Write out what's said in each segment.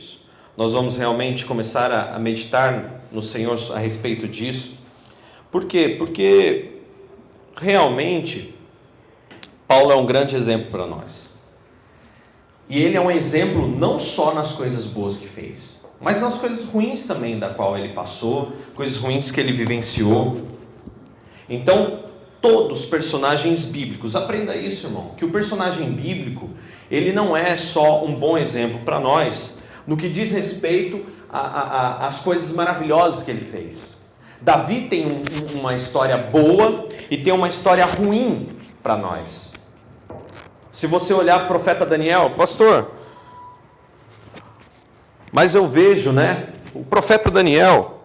disso. Nós vamos realmente começar a meditar no Senhor a respeito disso. Por quê? Porque realmente Paulo é um grande exemplo para nós. E ele é um exemplo não só nas coisas boas que fez, mas nas coisas ruins também da qual ele passou, coisas ruins que ele vivenciou. Então, todos os personagens bíblicos, aprenda isso, irmão, que o personagem bíblico, ele não é só um bom exemplo para nós, no que diz respeito às coisas maravilhosas que ele fez. Davi tem uma história boa e tem uma história ruim para nós. Se você olhar para o profeta Daniel, pastor, mas eu vejo, né, o profeta Daniel,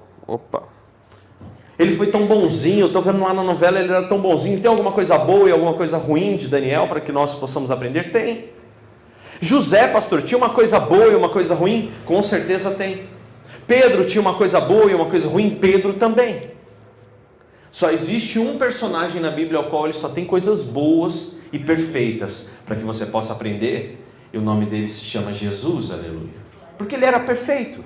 ele foi tão bonzinho, eu estou vendo lá na novela, ele era tão bonzinho. Tem alguma coisa boa e alguma coisa ruim de Daniel para que nós possamos aprender? Tem. José, pastor, tinha uma coisa boa e uma coisa ruim? Com certeza tem. Pedro tinha uma coisa boa e uma coisa ruim? Pedro também. Só existe um personagem na Bíblia ao qual ele só tem coisas boas e perfeitas para que você possa aprender, e o nome dele se chama Jesus, aleluia. Porque ele era perfeito.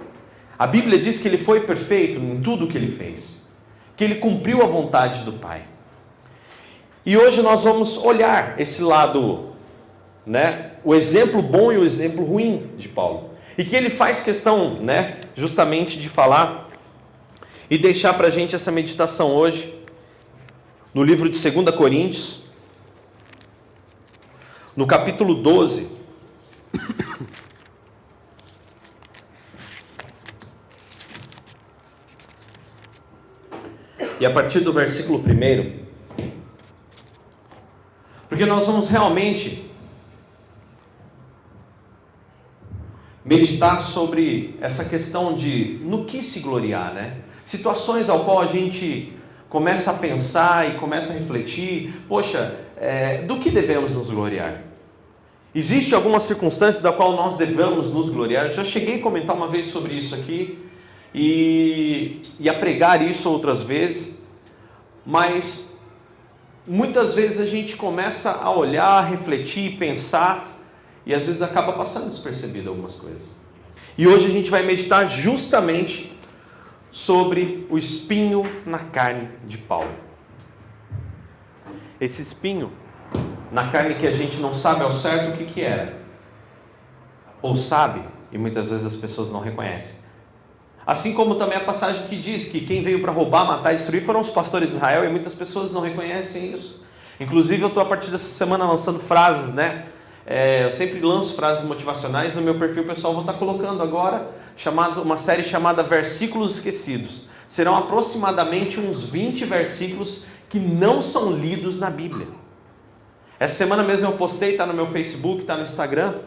A Bíblia diz que ele foi perfeito em tudo o que ele fez, que ele cumpriu a vontade do Pai. E hoje nós vamos olhar esse lado, né, o exemplo bom e o exemplo ruim de Paulo, e que ele faz questão, né, justamente de falar e deixar para a gente essa meditação hoje, no livro de 2 Coríntios, no capítulo 12, e a partir do versículo 1, porque nós vamos realmente meditar sobre essa questão de no que se gloriar, né? Situações ao qual a gente começa a pensar e começa a refletir, poxa, do que devemos nos gloriar? Existe alguma circunstância da qual nós devemos nos gloriar? Eu já cheguei a comentar uma vez sobre isso aqui e a pregar isso outras vezes, mas muitas vezes a gente começa a olhar, a refletir, pensar e às vezes acaba passando despercebido algumas coisas. E hoje a gente vai meditar justamente sobre o espinho na carne de Paulo. Esse espinho na carne que a gente não sabe ao certo o que era, ou sabe, e muitas vezes as pessoas não reconhecem. Assim como também a passagem que diz que quem veio para roubar, matar e destruir foram os pastores de Israel, e muitas pessoas não reconhecem isso. Inclusive eu estou a partir dessa semana lançando frases, né? Eu sempre lanço frases motivacionais no meu perfil pessoal, vou estar colocando agora uma série chamada Versículos Esquecidos. Serão aproximadamente uns 20 versículos que não são lidos na Bíblia. Essa semana mesmo eu postei, está no meu Facebook, está no Instagram,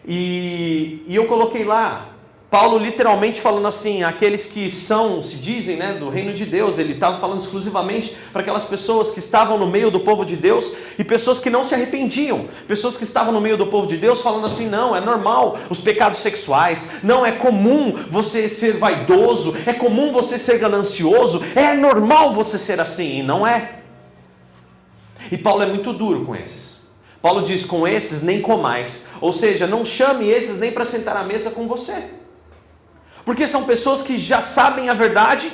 e eu coloquei lá, Paulo literalmente falando assim, aqueles que se dizem, né, do reino de Deus. Ele estava falando exclusivamente para aquelas pessoas que estavam no meio do povo de Deus e pessoas que não se arrependiam, pessoas que estavam no meio do povo de Deus falando assim, não, é normal os pecados sexuais, não, é comum você ser vaidoso, é comum você ser ganancioso, é normal você ser assim, e não é. E Paulo é muito duro com esses. Paulo diz, com esses nem comais, ou seja, não chame esses nem para sentar à mesa com você. Porque são pessoas que já sabem a verdade,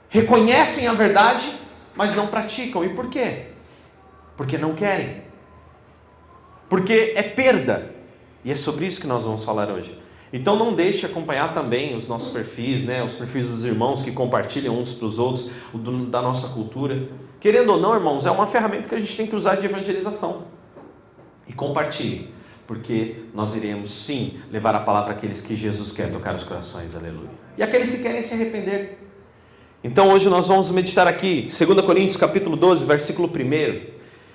reconhecem a verdade, mas não praticam. E por quê? Porque não querem. Porque é perda. E é sobre isso que nós vamos falar hoje. Então não deixe de acompanhar também os nossos perfis, né? Os perfis dos irmãos que compartilham uns para os outros, da nossa cultura. Querendo ou não, irmãos, é uma ferramenta que a gente tem que usar de evangelização. E compartilhe. Porque nós iremos sim levar a palavra àqueles que Jesus quer tocar os corações, aleluia. E aqueles que querem se arrepender. Então hoje nós vamos meditar aqui, 2 Coríntios capítulo 12, versículo 1.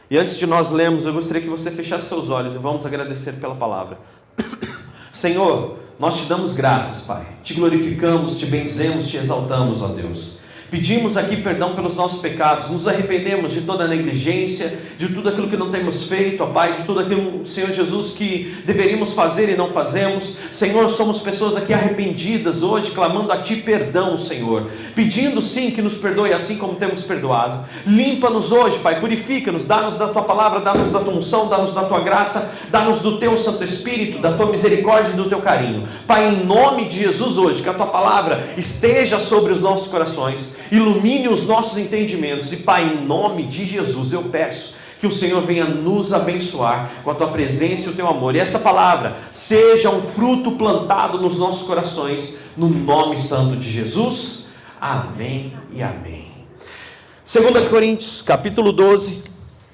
E antes de nós lermos, eu gostaria que você fechasse seus olhos e vamos agradecer pela palavra. Senhor, nós te damos graças, Pai. Te glorificamos, te bendizemos, te exaltamos, ó Deus. Pedimos aqui perdão pelos nossos pecados, nos arrependemos de toda a negligência, de tudo aquilo que não temos feito, ó Pai, de tudo aquilo, Senhor Jesus, que deveríamos fazer e não fazemos. Senhor, somos pessoas aqui arrependidas hoje, clamando a Ti perdão, Senhor, pedindo sim que nos perdoe assim como temos perdoado. Limpa-nos hoje, Pai, purifica-nos, dá-nos da Tua palavra, dá-nos da Tua unção, dá-nos da Tua graça, dá-nos do Teu Santo Espírito, da Tua misericórdia e do Teu carinho. Pai, em nome de Jesus hoje, que a Tua palavra esteja sobre os nossos corações, ilumine os nossos entendimentos. E Pai, em nome de Jesus eu peço que o Senhor venha nos abençoar com a Tua presença e o Teu amor, e essa palavra seja um fruto plantado nos nossos corações, no nome santo de Jesus. Amém e amém. 2 Coríntios capítulo 12,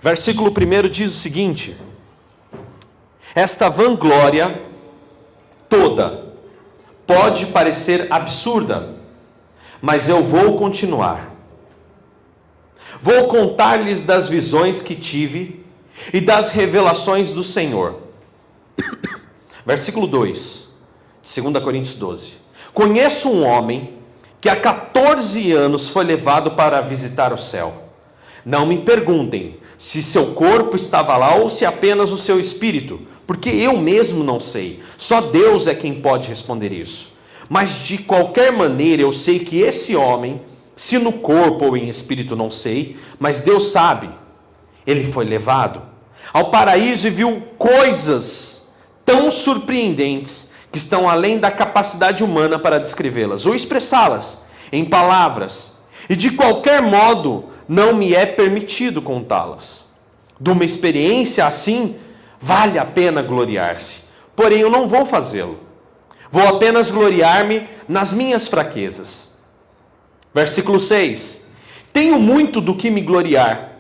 versículo 1 diz o seguinte: esta vanglória toda pode parecer absurda, mas eu vou continuar. Vou contar-lhes das visões que tive e das revelações do Senhor. Versículo 2, de 2 Coríntios 12. Conheço um homem que há 14 anos foi levado para visitar o céu. Não me perguntem se seu corpo estava lá ou se apenas o seu espírito, porque eu mesmo não sei. Só Deus é quem pode responder isso. Mas de qualquer maneira eu sei que esse homem, se no corpo ou em espírito não sei, mas Deus sabe, ele foi levado ao paraíso e viu coisas tão surpreendentes que estão além da capacidade humana para descrevê-las ou expressá-las em palavras, e de qualquer modo não me é permitido contá-las. De uma experiência assim vale a pena gloriar-se, porém eu não vou fazê-lo. Vou apenas gloriar-me nas minhas fraquezas. Versículo 6. Tenho muito do que me gloriar,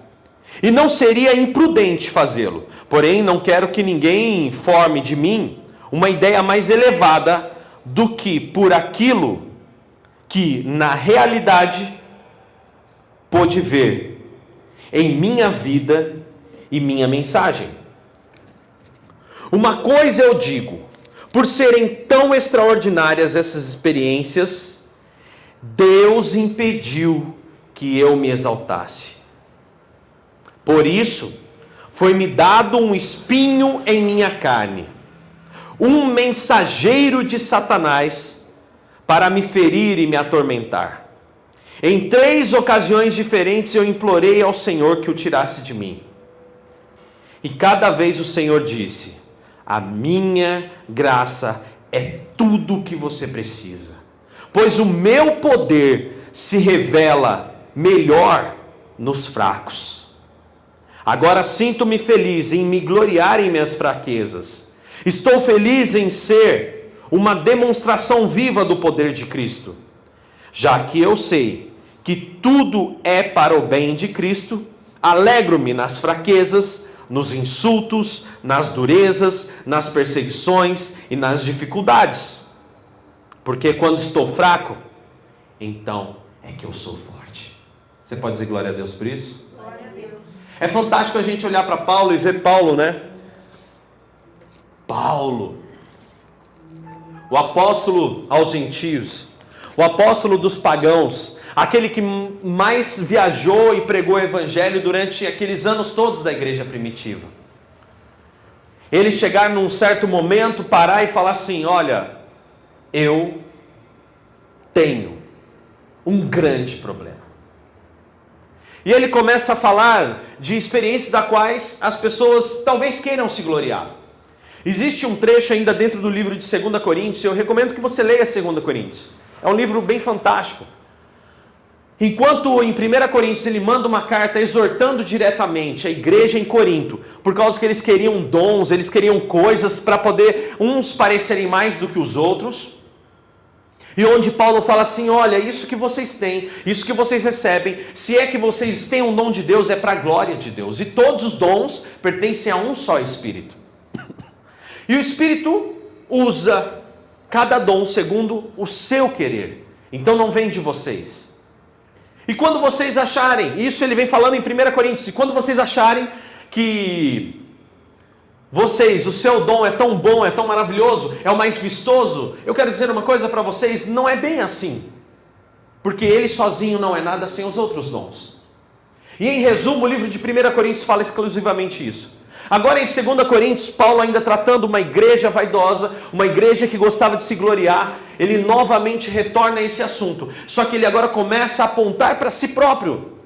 e não seria imprudente fazê-lo. Porém, não quero que ninguém forme de mim uma ideia mais elevada do que por aquilo que, na realidade, pôde ver em minha vida e minha mensagem. Uma coisa eu digo: por serem tão extraordinárias essas experiências, Deus impediu que eu me exaltasse. Por isso, foi-me dado um espinho em minha carne, um mensageiro de Satanás, para me ferir e me atormentar. Em 3 ocasiões diferentes eu implorei ao Senhor que o tirasse de mim. E cada vez o Senhor disse: a minha graça é tudo o que você precisa, pois o meu poder se revela melhor nos fracos. Agora sinto-me feliz em me gloriar em minhas fraquezas. Estou feliz em ser uma demonstração viva do poder de Cristo. Já que eu sei que tudo é para o bem de Cristo, alegro-me nas fraquezas, nos insultos, nas durezas, nas perseguições e nas dificuldades. Porque quando estou fraco, então é que eu sou forte. Você pode dizer glória a Deus por isso? Glória a Deus. É fantástico a gente olhar para Paulo e ver Paulo, né? Paulo, o apóstolo aos gentios, o apóstolo dos pagãos, aquele que mais viajou e pregou o evangelho durante aqueles anos todos da igreja primitiva. Ele chegar num certo momento, parar e falar assim: olha, eu tenho um grande problema. E ele começa a falar de experiências das quais as pessoas talvez queiram se gloriar. Existe um trecho ainda dentro do livro de 2 Coríntios, eu recomendo que você leia 2 Coríntios. É um livro bem fantástico. Enquanto em 1 Coríntios ele manda uma carta exortando diretamente a igreja em Corinto, por causa que eles queriam dons, eles queriam coisas para poder uns parecerem mais do que os outros. E onde Paulo fala assim: olha, isso que vocês têm, isso que vocês recebem, se é que vocês têm um dom de Deus, é para a glória de Deus. E todos os dons pertencem a um só Espírito. E o Espírito usa cada dom segundo o seu querer. Então não vem de vocês. E quando vocês acharem, isso ele vem falando em 1 Coríntios, e quando vocês acharem que vocês, o seu dom é tão bom, é tão maravilhoso, é o mais vistoso, eu quero dizer uma coisa para vocês: não é bem assim. porque ele sozinho não é nada sem os outros dons. E em resumo, o livro de 1 Coríntios fala exclusivamente isso. Agora em 2 Coríntios, Paulo ainda tratando uma igreja vaidosa, uma igreja que gostava de se gloriar, ele novamente retorna a esse assunto. Só que ele agora começa a apontar para si próprio.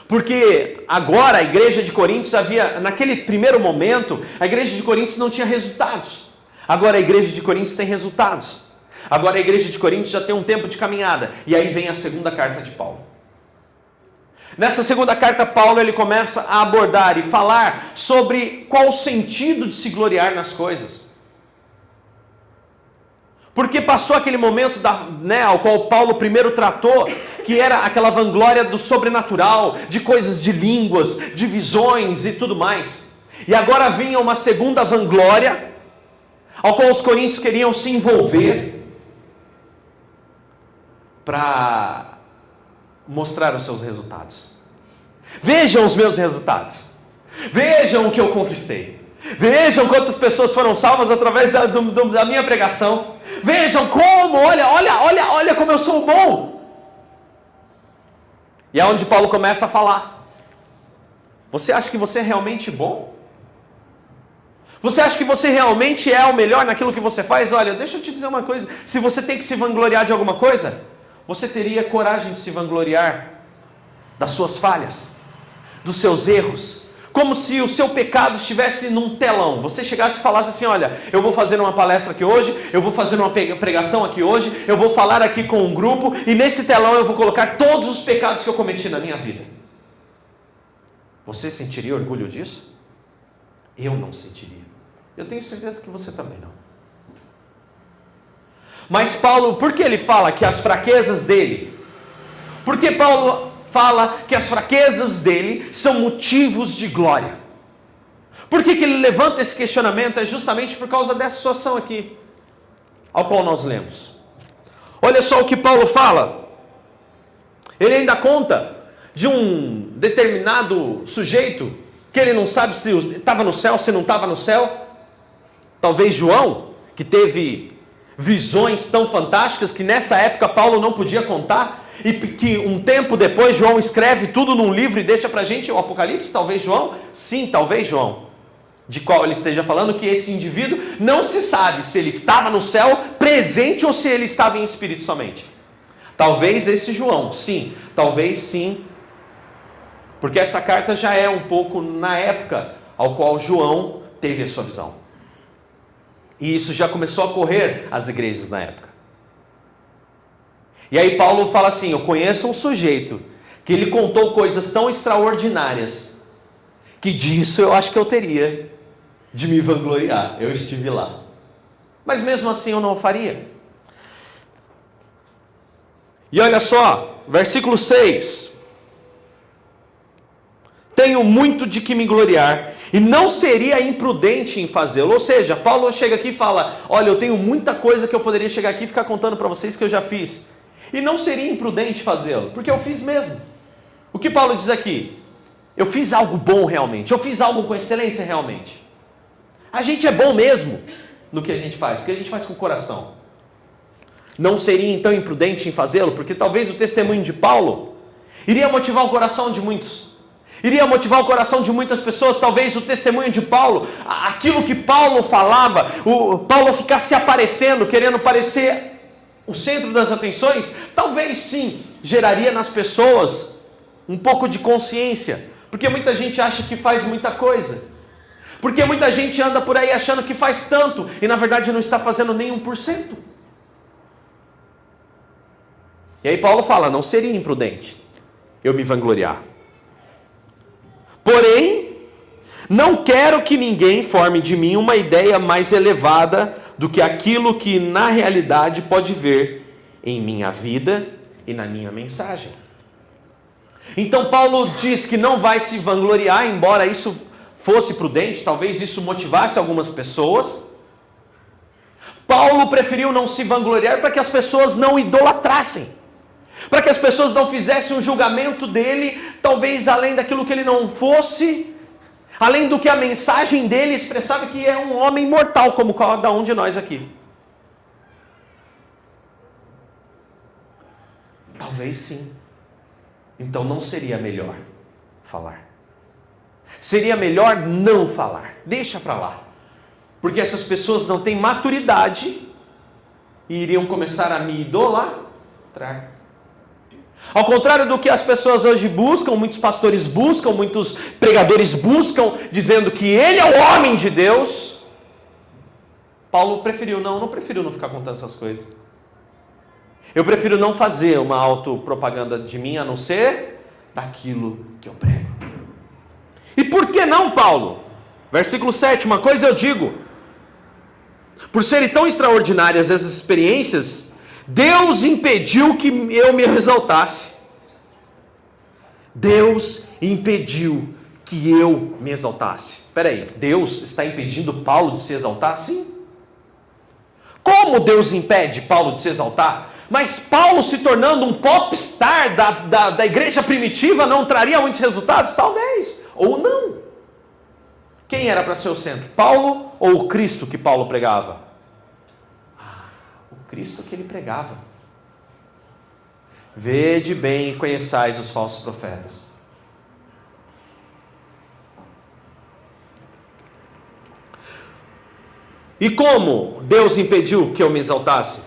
Porque agora a igreja de Coríntios havia, naquele primeiro momento, a igreja de Coríntios não tinha resultados. Agora a igreja de Coríntios tem resultados. Agora a igreja de Coríntios já tem um tempo de caminhada. E aí vem a segunda carta de Paulo. Nessa segunda carta, Paulo ele começa a abordar e falar sobre qual o sentido de se gloriar nas coisas. Porque passou aquele momento ao qual Paulo primeiro tratou, que era aquela vanglória do sobrenatural, de coisas de línguas, de visões e tudo mais. E agora vinha uma segunda vanglória, ao qual os coríntios queriam se envolver para mostrar os seus resultados. Vejam os meus resultados. Vejam o que eu conquistei. Vejam quantas pessoas foram salvas através da minha pregação. Vejam como, olha como eu sou bom. E é onde Paulo começa a falar. Você acha que você é realmente bom? Você acha que você realmente é o melhor naquilo que você faz? Olha, deixa eu te dizer uma coisa. Se você tem que se vangloriar de alguma coisa, você teria coragem de se vangloriar das suas falhas, dos seus erros, como se o seu pecado estivesse num telão. Você chegasse e falasse assim, olha, eu vou fazer uma palestra aqui hoje, eu vou fazer uma pregação aqui hoje, eu vou falar aqui com um grupo, e nesse telão eu vou colocar todos os pecados que eu cometi na minha vida. Você sentiria orgulho disso? Eu não sentiria. Eu tenho certeza que você também não. Mas Paulo, por que ele fala que as fraquezas dele? Porque Paulo fala que as fraquezas dele são motivos de glória. Por que ele levanta esse questionamento? É justamente por causa dessa situação aqui, ao qual nós lemos. Olha só o que Paulo fala. Ele ainda conta de um determinado sujeito, que ele não sabe se estava no céu, se não estava no céu. Talvez João, que teve visões tão fantásticas que nessa época Paulo não podia contar, e que um tempo depois João escreve tudo num livro e deixa pra gente o Apocalipse. Talvez João, sim, talvez João, de qual ele esteja falando, que esse indivíduo não se sabe se ele estava no céu presente ou se ele estava em espírito somente. Talvez esse João, sim, talvez sim, porque essa carta já é um pouco na época ao qual João teve a sua visão. E isso já começou a ocorrer às igrejas na época. E aí Paulo fala assim, eu conheço um sujeito que ele contou coisas tão extraordinárias, que disso eu acho que eu teria de me vangloriar. Eu estive lá. Mas mesmo assim eu não o faria. E olha só, versículo 6. Tenho muito de que me gloriar, e não seria imprudente em fazê-lo. Ou seja, Paulo chega aqui e fala, olha, eu tenho muita coisa que eu poderia chegar aqui e ficar contando para vocês que eu já fiz. E não seria imprudente fazê-lo, porque eu fiz mesmo. O que Paulo diz aqui? Eu fiz algo bom realmente, eu fiz algo com excelência realmente. A gente é bom mesmo no que a gente faz, porque a gente faz com o coração. Não seria então imprudente em fazê-lo, porque talvez o testemunho de Paulo iria motivar o coração de muitos. Iria motivar o coração de muitas pessoas. Talvez o testemunho de Paulo, aquilo que Paulo falava, o Paulo ficasse aparecendo, querendo parecer o centro das atenções, talvez sim, geraria nas pessoas um pouco de consciência. Porque muita gente acha que faz muita coisa. Porque muita gente anda por aí achando que faz tanto, e na verdade não está fazendo nem 1%. E aí Paulo fala, não seria imprudente eu me vangloriar. Porém, não quero que ninguém forme de mim uma ideia mais elevada do que aquilo que na realidade pode ver em minha vida e na minha mensagem. Então Paulo diz que não vai se vangloriar, embora isso fosse prudente, talvez isso motivasse algumas pessoas. Paulo preferiu não se vangloriar para que as pessoas não idolatrassem, para que as pessoas não fizessem um julgamento dele, talvez além daquilo que ele não fosse, além do que a mensagem dele expressava, que é um homem mortal, como cada um de nós aqui. Talvez sim. Então não seria melhor falar. Seria melhor não falar. Deixa para lá. Porque essas pessoas não têm maturidade e iriam começar a me idolatrar. Ao contrário do que as pessoas hoje buscam, muitos pastores buscam, muitos pregadores buscam, dizendo que ele é o homem de Deus, Paulo preferiu, não preferiu não ficar contando essas coisas. Eu prefiro não fazer uma autopropaganda de mim, a não ser daquilo que eu prego. E por que não, Paulo? Versículo 7, uma coisa eu digo, por serem tão extraordinárias essas experiências, Deus impediu que eu me exaltasse. Deus impediu que eu me exaltasse. Espera aí, Deus está impedindo Paulo de se exaltar? Sim. Como Deus impede Paulo de se exaltar? Mas Paulo se tornando um popstar da igreja primitiva não traria muitos resultados? Talvez, ou não. Quem era para ser o centro? Paulo ou o Cristo que Paulo pregava? Cristo que ele pregava. Vede bem e conheçais os falsos profetas. E como Deus impediu que eu me exaltasse?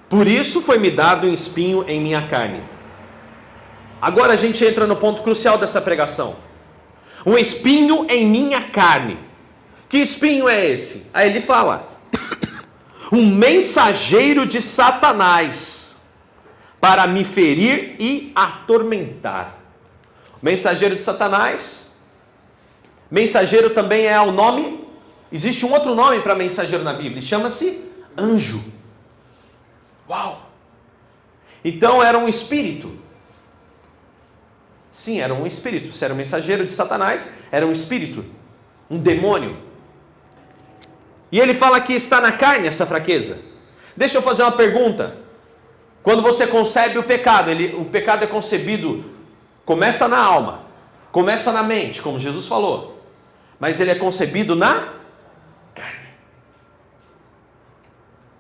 Por isso foi-me dado um espinho em minha carne. Agora a gente entra no ponto crucial dessa pregação. Um espinho em minha carne. Que espinho é esse? Aí ele fala: um mensageiro de Satanás, para me ferir e atormentar. Mensageiro de Satanás. Mensageiro também é o nome. Existe um outro nome para mensageiro na Bíblia, chama-se anjo. Uau! Então era um espírito. Sim, era um espírito. Se era um mensageiro de Satanás, era um espírito, um demônio. E ele fala que está na carne essa fraqueza. Deixa eu fazer uma pergunta. Quando você concebe o pecado, o pecado é concebido, começa na alma, começa na mente, como Jesus falou, mas ele é concebido na carne.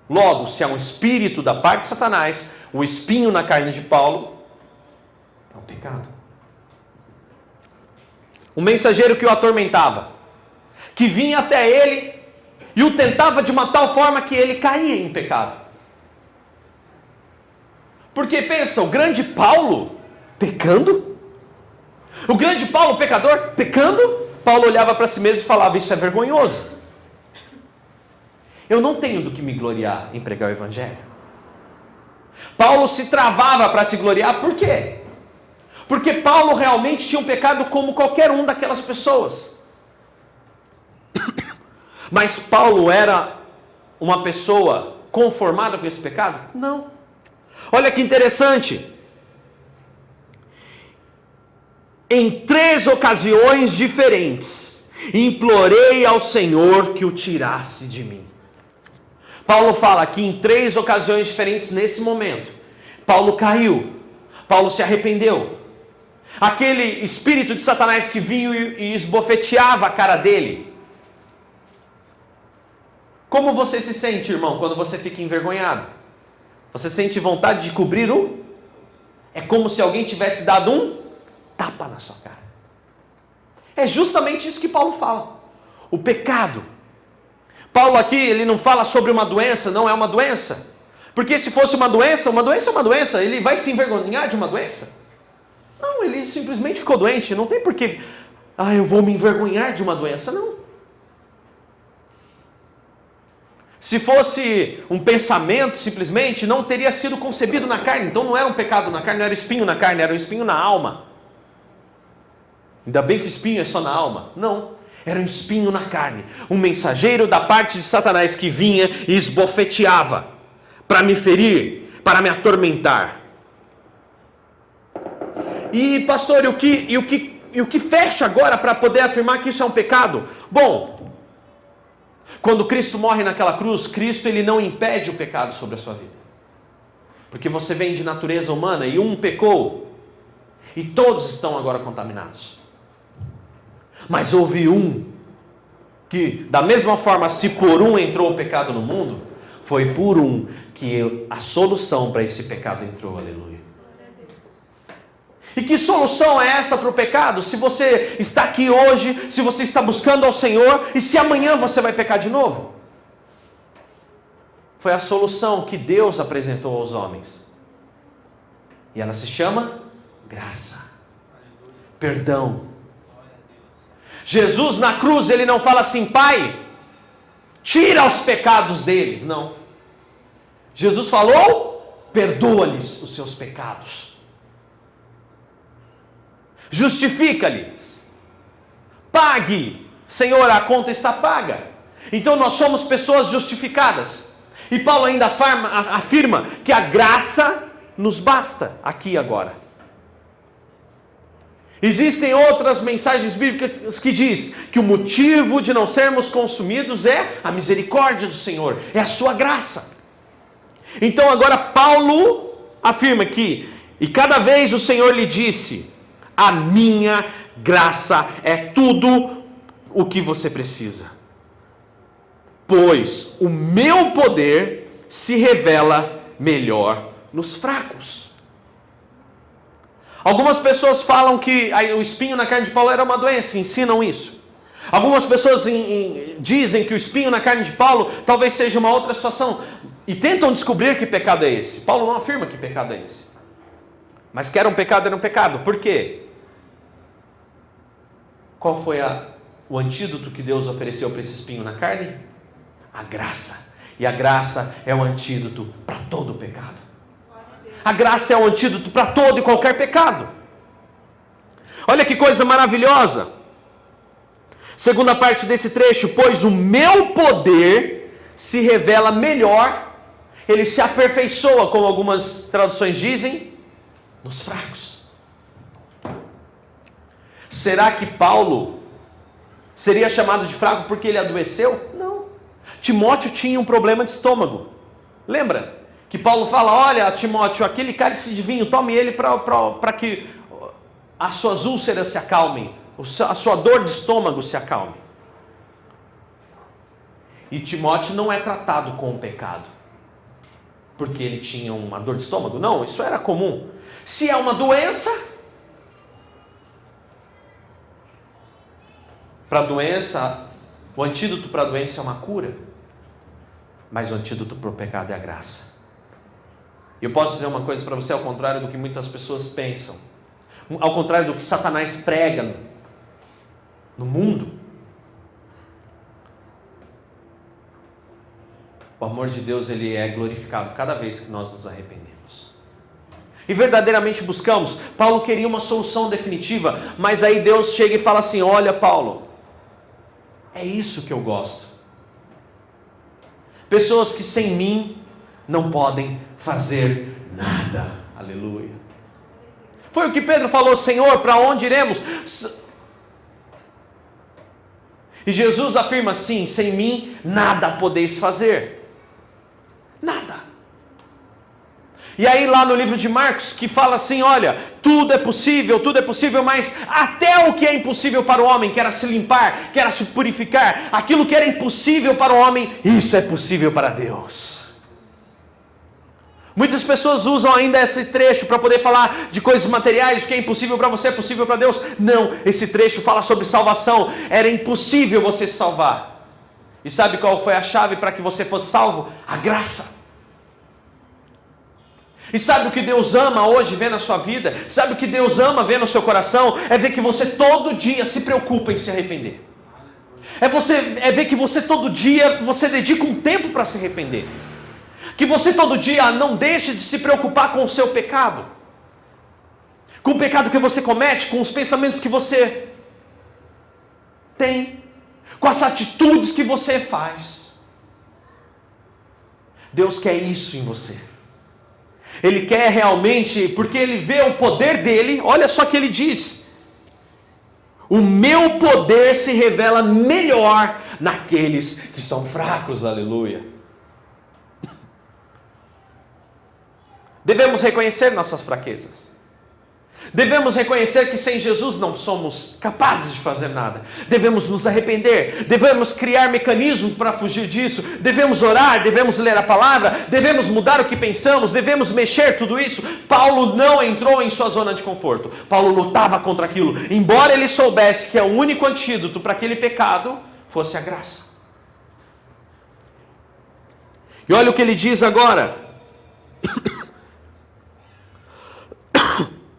Logo, se é um espírito da parte de Satanás, o espinho na carne de Paulo é um pecado. Um mensageiro que o atormentava, que vinha até ele e o tentava de uma tal forma que ele caía em pecado. Porque pensa, o grande Paulo pecando? O grande Paulo pecador pecando? Paulo olhava para si mesmo e falava: isso é vergonhoso. Eu não tenho do que me gloriar em pregar o Evangelho. Paulo se travava para se gloriar, por quê? Porque Paulo realmente tinha um pecado como qualquer um daquelas pessoas. Mas Paulo era uma pessoa conformada com esse pecado? Não. Olha que interessante. Em 3 ocasiões diferentes, implorei ao Senhor que o tirasse de mim. Paulo fala que em 3 ocasiões diferentes nesse momento, Paulo caiu, Paulo se arrependeu. Aquele espírito de Satanás que vinha e esbofeteava a cara dele. Como você se sente, irmão, quando você fica envergonhado? Você sente vontade de cobrir o? É como se alguém tivesse dado um tapa na sua cara. É justamente isso que Paulo fala. O pecado. Paulo aqui, ele não fala sobre uma doença, não é uma doença. Porque se fosse uma doença é uma doença. Ele vai se envergonhar de uma doença? Não, ele simplesmente ficou doente. Não tem porquê, eu vou me envergonhar de uma doença. Não. Se fosse um pensamento, simplesmente, não teria sido concebido na carne. Então não era um pecado na carne, não era espinho na carne, era um espinho na alma. Ainda bem que o espinho é só na alma. Não, era um espinho na carne. Um mensageiro da parte de Satanás que vinha e esbofeteava para me ferir, para me atormentar. E pastor, o que fecha agora para poder afirmar que isso é um pecado? Bom, quando Cristo morre naquela cruz, Cristo ele não impede o pecado sobre a sua vida. Porque você vem de natureza humana e um pecou e todos estão agora contaminados. Mas houve um que, da mesma forma, se por um entrou o pecado no mundo, foi por um que a solução para esse pecado entrou, aleluia. E que solução é essa para o pecado? Se você está aqui hoje, se você está buscando ao Senhor, e se amanhã você vai pecar de novo? Foi a solução que Deus apresentou aos homens. E ela se chama graça, perdão. Jesus na cruz, ele não fala assim: Pai, tira os pecados deles. Não. Jesus falou: perdoa-lhes os seus pecados. Justifica-lhes. Pague. Senhor, a conta está paga. Então nós somos pessoas justificadas. E Paulo ainda afirma que a graça nos basta aqui e agora. Existem outras mensagens bíblicas que diz que o motivo de não sermos consumidos é a misericórdia do Senhor, é a sua graça. Então agora Paulo afirma que, e cada vez o Senhor lhe disse: a minha graça é tudo o que você precisa, pois o meu poder se revela melhor nos fracos. Algumas pessoas falam que o espinho na carne de Paulo era uma doença, ensinam isso. Algumas pessoas dizem que o espinho na carne de Paulo talvez seja uma outra situação, e tentam descobrir que pecado é esse. Paulo não afirma que pecado é esse, mas que era um pecado. Por quê? Qual foi o antídoto que Deus ofereceu para esse espinho na carne? A graça. E a graça é o antídoto para todo o pecado. A graça é o antídoto para todo e qualquer pecado. Olha que coisa maravilhosa. Segunda parte desse trecho: pois o meu poder se revela melhor, ele se aperfeiçoa, como algumas traduções dizem, nos fracos. Será que Paulo seria chamado de fraco porque ele adoeceu? Não. Timóteo tinha um problema de estômago. Lembra? Que Paulo fala: olha, Timóteo, aquele cálice de vinho, tome ele para que as suas úlceras se acalmem, a sua dor de estômago se acalme. E Timóteo não é tratado com o pecado, porque ele tinha uma dor de estômago. Não, isso era comum. Se é uma doença, para a doença, o antídoto para a doença é uma cura, mas o antídoto para o pecado é a graça. E eu posso dizer uma coisa para você, ao contrário do que muitas pessoas pensam, ao contrário do que Satanás prega no mundo, o amor de Deus, ele é glorificado cada vez que nós nos arrependemos e verdadeiramente buscamos. Paulo queria uma solução definitiva, mas aí Deus chega e fala assim: olha, Paulo, é isso que eu gosto. Pessoas que sem mim não podem fazer nada. Aleluia. Foi o que Pedro falou: Senhor, para onde iremos? E Jesus afirma assim: sem mim nada podeis fazer. Nada. E aí lá no livro de Marcos, que fala assim: olha, tudo é possível, mas até o que é impossível para o homem, que era se limpar, que era se purificar, aquilo que era impossível para o homem, isso é possível para Deus. Muitas pessoas usam ainda esse trecho para poder falar de coisas materiais, que é impossível para você, é possível para Deus. Não, esse trecho fala sobre salvação. Era impossível você se salvar. E sabe qual foi a chave para que você fosse salvo? A graça. E sabe o que Deus ama hoje ver na sua vida? Sabe o que Deus ama ver no seu coração? É ver que você todo dia se preocupa em se arrepender. É ver que você todo dia, você dedica um tempo para se arrepender. Que você todo dia não deixe de se preocupar com o seu pecado. Com o pecado que você comete, com os pensamentos que você tem, com as atitudes que você faz. Deus quer isso em você. Ele quer realmente, porque Ele vê o poder dEle. Olha só o que Ele diz: o meu poder se revela melhor naqueles que são fracos. Aleluia. Devemos reconhecer nossas fraquezas. Devemos reconhecer que sem Jesus não somos capazes de fazer nada. Devemos nos arrepender. Devemos criar mecanismos para fugir disso. Devemos orar, devemos ler a palavra, devemos mudar o que pensamos, devemos mexer tudo isso. Paulo não entrou em sua zona de conforto. Paulo lutava contra aquilo, embora ele soubesse que o único antídoto para aquele pecado fosse a graça. E olha o que ele diz agora.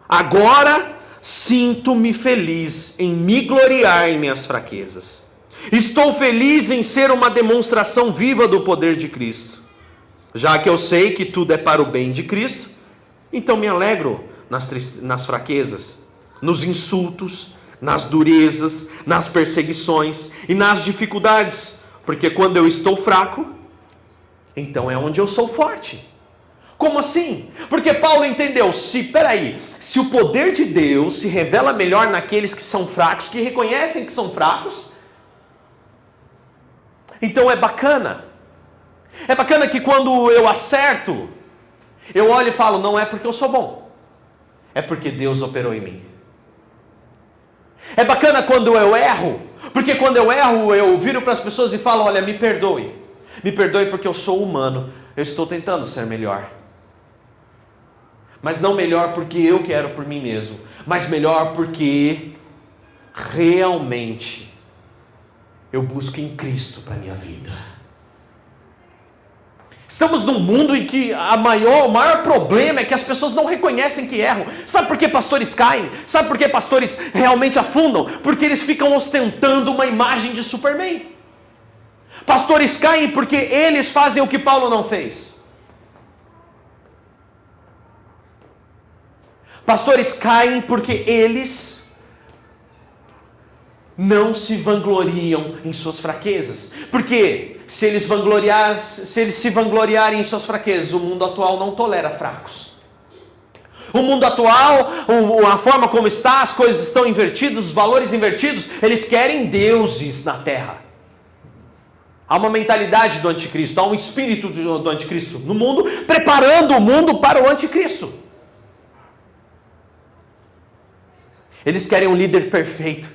Agora sinto-me feliz em me gloriar em minhas fraquezas. Estou feliz em ser uma demonstração viva do poder de Cristo. Já que eu sei que tudo é para o bem de Cristo, então me alegro nas fraquezas, nos insultos, nas durezas, nas perseguições e nas dificuldades. Porque quando eu estou fraco, então é onde eu sou forte. Como assim? Porque Paulo entendeu, se o poder de Deus se revela melhor naqueles que são fracos, que reconhecem que são fracos, então é bacana. É bacana que quando eu acerto, eu olho e falo, não é porque eu sou bom, é porque Deus operou em mim. É bacana quando eu erro, porque quando eu erro, eu viro para as pessoas e falo, olha, me perdoe. Me perdoe porque eu sou humano, eu estou tentando ser melhor. Mas não melhor porque eu quero por mim mesmo, mas melhor porque realmente eu busco em Cristo para a minha vida. Estamos num mundo em que o maior problema é que as pessoas não reconhecem que erram. Sabe por que pastores caem? Sabe por que pastores realmente afundam? Porque eles ficam ostentando uma imagem de Superman. Pastores caem porque eles fazem o que Paulo não fez. Pastores caem porque eles não se vangloriam em suas fraquezas. Porque se eles se vangloriarem em suas fraquezas, o mundo atual não tolera fracos. O mundo atual, a forma como está, as coisas estão invertidas, os valores invertidos, eles querem deuses na terra. Há uma mentalidade do anticristo, há um espírito do anticristo no mundo, preparando o mundo para o anticristo. Eles querem um líder perfeito.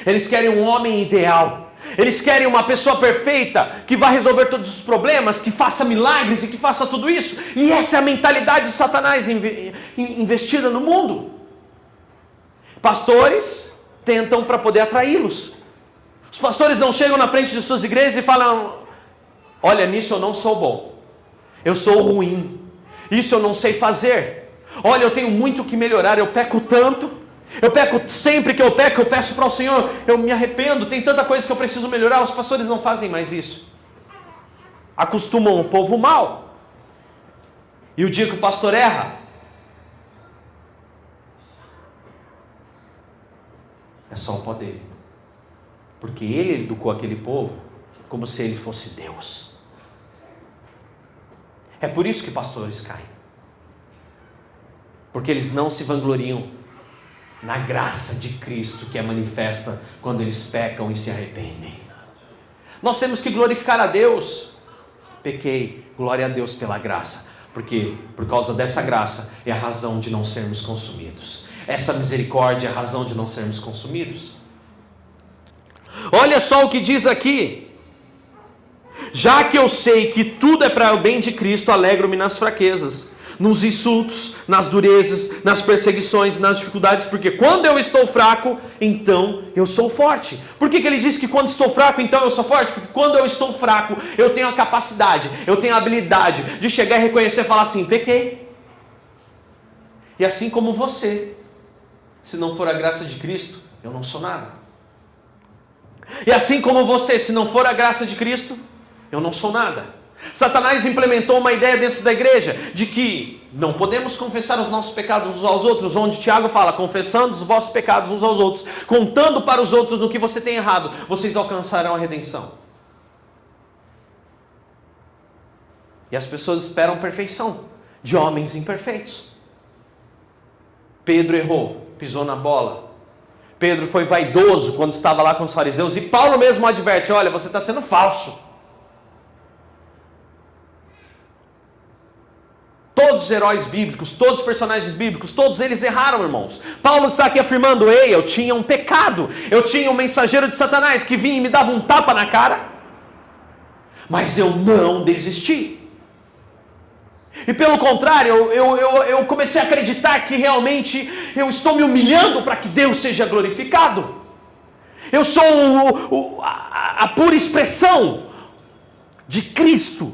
Eles querem um homem ideal. Eles querem uma pessoa perfeita que vai resolver todos os problemas, que faça milagres e que faça tudo isso. E essa é a mentalidade de Satanás investida no mundo. Pastores tentam para poder atraí-los. Os pastores não chegam na frente de suas igrejas e falam, olha, nisso eu não sou bom. Eu sou ruim. Isso eu não sei fazer. Olha, eu tenho muito que melhorar. Eu peco tanto. Eu peco, sempre que eu peco, eu peço para o Senhor, eu me arrependo, tem tanta coisa que eu preciso melhorar. Os pastores não fazem mais isso. Acostumam o povo mal. E o dia que o pastor erra, é só o pó dele. Porque ele educou aquele povo como se ele fosse Deus. É por isso que pastores caem. Porque eles não se vangloriam na graça de Cristo que é manifesta quando eles pecam e se arrependem. Nós temos que glorificar a Deus. Pequei, glória a Deus pela graça, porque por causa dessa graça é a razão de não sermos consumidos. Essa misericórdia é a razão de não sermos consumidos. Olha só o que diz aqui. Já que eu sei que tudo é para o bem de Cristo, alegro-me nas fraquezas, nos insultos, nas durezas, nas perseguições, nas dificuldades, porque quando eu estou fraco, então eu sou forte. Por que ele diz que quando estou fraco, então eu sou forte? Porque quando eu estou fraco, eu tenho a capacidade, eu tenho a habilidade de chegar e reconhecer e falar assim, pequei. E assim como você, se não for a graça de Cristo, eu não sou nada. E assim como você, se não for a graça de Cristo, eu não sou nada. Satanás implementou uma ideia dentro da igreja de que não podemos confessar os nossos pecados uns aos outros, onde Tiago fala, confessando os vossos pecados uns aos outros, contando para os outros no que você tem errado, vocês alcançarão a redenção. E as pessoas esperam perfeição de homens imperfeitos. Pedro errou, pisou na bola. Pedro foi vaidoso quando estava lá com os fariseus, e Paulo mesmo adverte, olha, você está sendo falso. Todos os heróis bíblicos, todos os personagens bíblicos, todos eles erraram, irmãos. Paulo está aqui afirmando: ei, eu tinha um pecado, eu tinha um mensageiro de Satanás que vinha e me dava um tapa na cara, mas eu não desisti. E pelo contrário, eu comecei a acreditar que realmente eu estou me humilhando para que Deus seja glorificado. Eu sou a pura expressão de Cristo.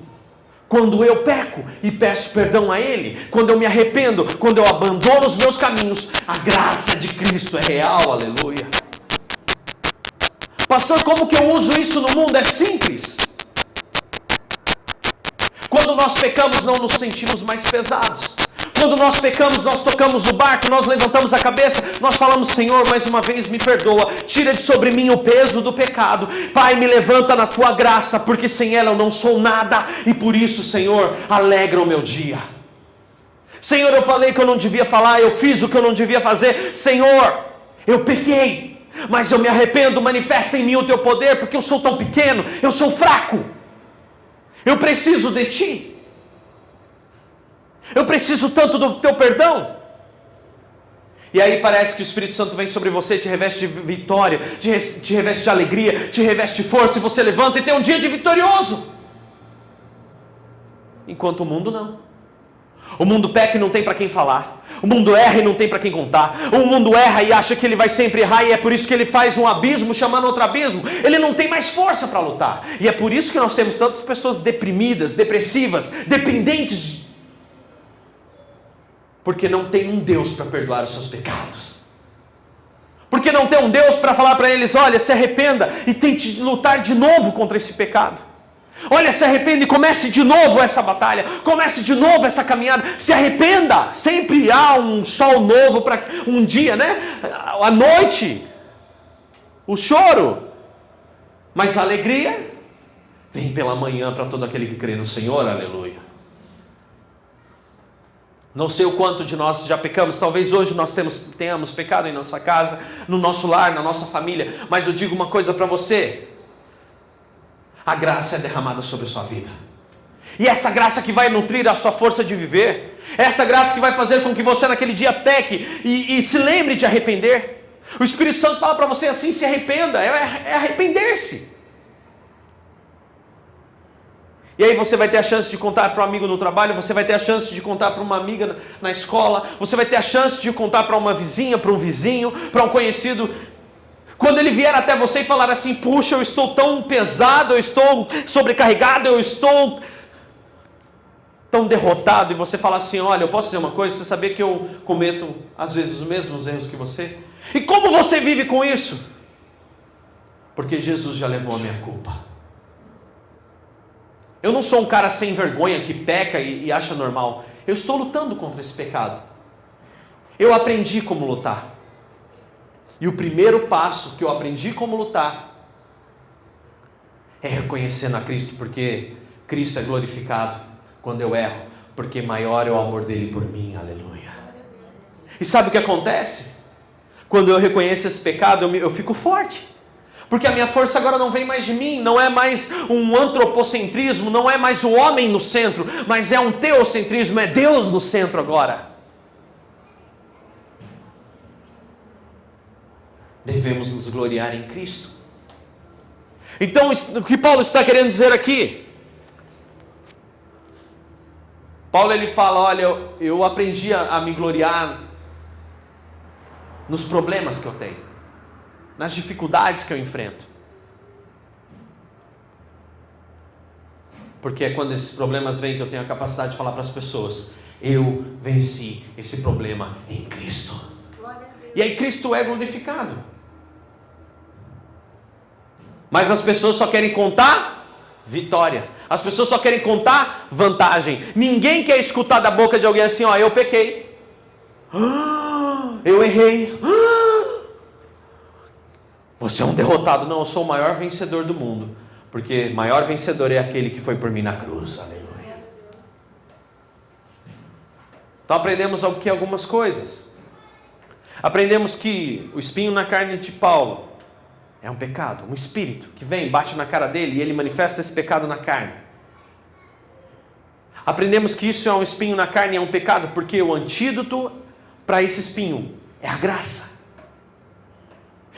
Quando eu peco e peço perdão a Ele, quando eu me arrependo, quando eu abandono os meus caminhos, a graça de Cristo é real, aleluia. Pastor, como que eu uso isso no mundo? É simples. Quando nós pecamos, não nos sentimos mais pesados. Quando nós pecamos, nós tocamos o barco, nós levantamos a cabeça, nós falamos: Senhor, mais uma vez me perdoa, tira de sobre mim o peso do pecado. Pai, me levanta na Tua graça, porque sem ela eu não sou nada, e por isso, Senhor, alegra o meu dia. Senhor, eu falei que eu não devia falar, eu fiz o que eu não devia fazer. Senhor, eu pequei, mas eu me arrependo, manifesta em mim o Teu poder, porque eu sou tão pequeno, eu sou fraco, eu preciso de Ti. Eu preciso tanto do Teu perdão. E aí parece que o Espírito Santo vem sobre você, te reveste de vitória, te reveste de alegria, te reveste de força, e você levanta e tem um dia de vitorioso. Enquanto o mundo não. O mundo peca e não tem para quem falar. O mundo erra e não tem para quem contar. O mundo erra e acha que ele vai sempre errar, e é por isso que ele faz um abismo chamando outro abismo. Ele não tem mais força para lutar. E é por isso que nós temos tantas pessoas deprimidas, depressivas, dependentes, porque não tem um Deus para perdoar os seus pecados. Porque não tem um Deus para falar para eles: olha, se arrependa e tente lutar de novo contra esse pecado. Olha, se arrependa e comece de novo essa batalha. Comece de novo essa caminhada. Se arrependa. Sempre há um sol novo para um dia, né? A noite, o choro, mas a alegria vem pela manhã para todo aquele que crê no Senhor, aleluia. Não sei o quanto de nós já pecamos, talvez hoje nós tenhamos pecado em nossa casa, no nosso lar, na nossa família, mas eu digo uma coisa para você: a graça é derramada sobre a sua vida, e essa graça que vai nutrir a sua força de viver, essa graça que vai fazer com que você naquele dia peque e se lembre de arrepender. O Espírito Santo fala para você assim: se arrependa, é arrepender-se. E aí você vai ter a chance de contar para um amigo no trabalho, você vai ter a chance de contar para uma amiga na escola, você vai ter a chance de contar para uma vizinha, para um vizinho, para um conhecido. Quando ele vier até você e falar assim: puxa, eu estou tão pesado, eu estou sobrecarregado, eu estou tão derrotado, e você fala assim: olha, eu posso dizer uma coisa, você sabia que eu cometo às vezes os mesmos erros que você? E como você vive com isso? Porque Jesus já levou a minha culpa. Eu não sou um cara sem vergonha que peca e acha normal. Eu estou lutando contra esse pecado. Eu aprendi como lutar. E o primeiro passo que eu aprendi como lutar é reconhecendo a Cristo, porque Cristo é glorificado quando eu erro, porque maior é o amor dele por mim, aleluia. E sabe o que acontece? Quando eu reconheço esse pecado, eu fico forte. Porque a minha força agora não vem mais de mim, não é mais um antropocentrismo, não é mais o homem no centro, mas é um teocentrismo, é Deus no centro agora. Devemos nos gloriar em Cristo. Então, o que Paulo está querendo dizer aqui? Paulo ele fala: olha, eu aprendi a me gloriar nos problemas que eu tenho, nas dificuldades que eu enfrento. Porque é quando esses problemas vêm que eu tenho a capacidade de falar para as pessoas: eu venci esse problema em Cristo. E aí Cristo é glorificado. Mas as pessoas só querem contar vitória. As pessoas só querem contar vantagem. Ninguém quer escutar da boca de alguém assim: ó, eu pequei, eu errei, você é um derrotado. Não, eu sou o maior vencedor do mundo, porque maior vencedor é aquele que foi por mim na cruz, aleluia. Então aprendemos aqui algumas coisas. Aprendemos que o espinho na carne de Paulo é um pecado, um espírito que vem, bate na cara dele e ele manifesta esse pecado na carne. Aprendemos que isso é um espinho na carne, é um pecado, porque o antídoto para esse espinho é a graça.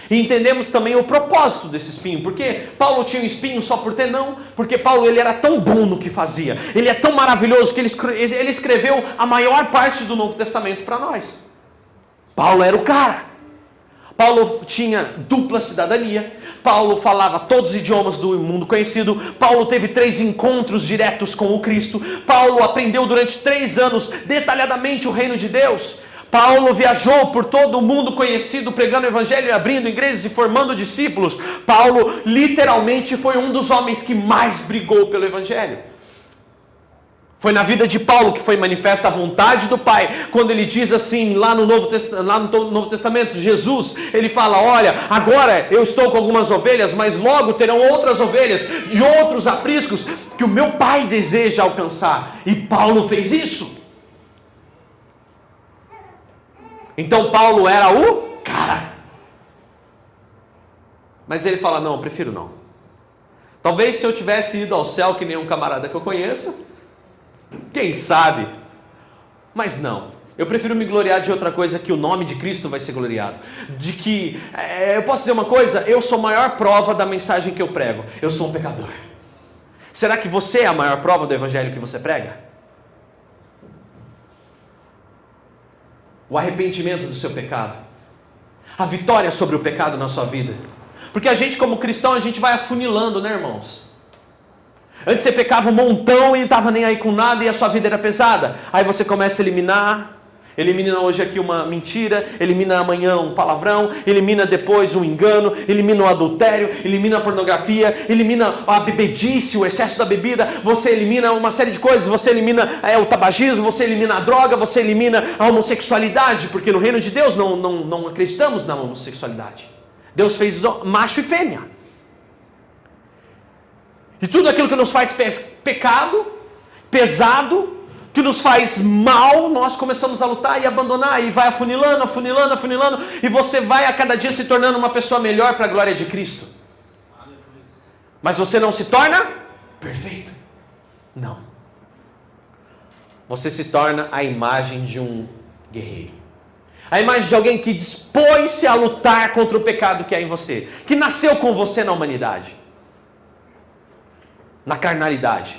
E entendemos também o propósito desse espinho. Porque Paulo tinha um espinho só por ter? Não. Porque Paulo, ele era tão bom no que fazia. Ele é tão maravilhoso que ele escreveu a maior parte do Novo Testamento para nós. Paulo era o cara. Paulo tinha dupla cidadania. Paulo falava todos os idiomas do mundo conhecido. Paulo teve 3 encontros diretos com o Cristo. Paulo aprendeu durante 3 anos detalhadamente o reino de Deus. Paulo viajou por todo o mundo conhecido, pregando o evangelho, abrindo igrejas e formando discípulos. Paulo literalmente foi um dos homens que mais brigou pelo evangelho. Foi na vida de Paulo que foi manifesta a vontade do Pai, quando ele diz assim, lá no Novo Testamento, Jesus, ele fala, olha, agora eu estou com algumas ovelhas, mas logo terão outras ovelhas e outros apriscos que o meu Pai deseja alcançar. E Paulo fez isso. Então Paulo era o cara. Mas ele fala, não, eu prefiro não. Talvez se eu tivesse ido ao céu, que nem um camarada que eu conheço, quem sabe? Mas não, eu prefiro me gloriar de outra coisa, que o nome de Cristo vai ser gloriado. De que, eu posso dizer uma coisa, eu sou a maior prova da mensagem que eu prego. Eu sou um pecador. Será que você é a maior prova do evangelho que você prega? O arrependimento do seu pecado, a vitória sobre o pecado na sua vida. Porque a gente, como cristão, a gente vai afunilando, né, irmãos? Antes você pecava um montão e não estava nem aí com nada e a sua vida era pesada. Aí você começa a elimina hoje aqui uma mentira, elimina amanhã um palavrão, elimina depois um engano, elimina o adultério, elimina a pornografia, elimina a bebedice, o excesso da bebida, você elimina uma série de coisas, você elimina o tabagismo, você elimina a droga, você elimina a homossexualidade, porque no reino de Deus não acreditamos na homossexualidade. Deus fez macho e fêmea. E tudo aquilo que nos faz pecado, pesado, que nos faz mal, nós começamos a lutar e abandonar, e vai afunilando, e você vai a cada dia se tornando uma pessoa melhor para a glória de Cristo. Mas você não se torna perfeito. Não. Você se torna a imagem de um guerreiro. A imagem de alguém que dispôs-se a lutar contra o pecado que há em você, que nasceu com você na humanidade, na carnalidade.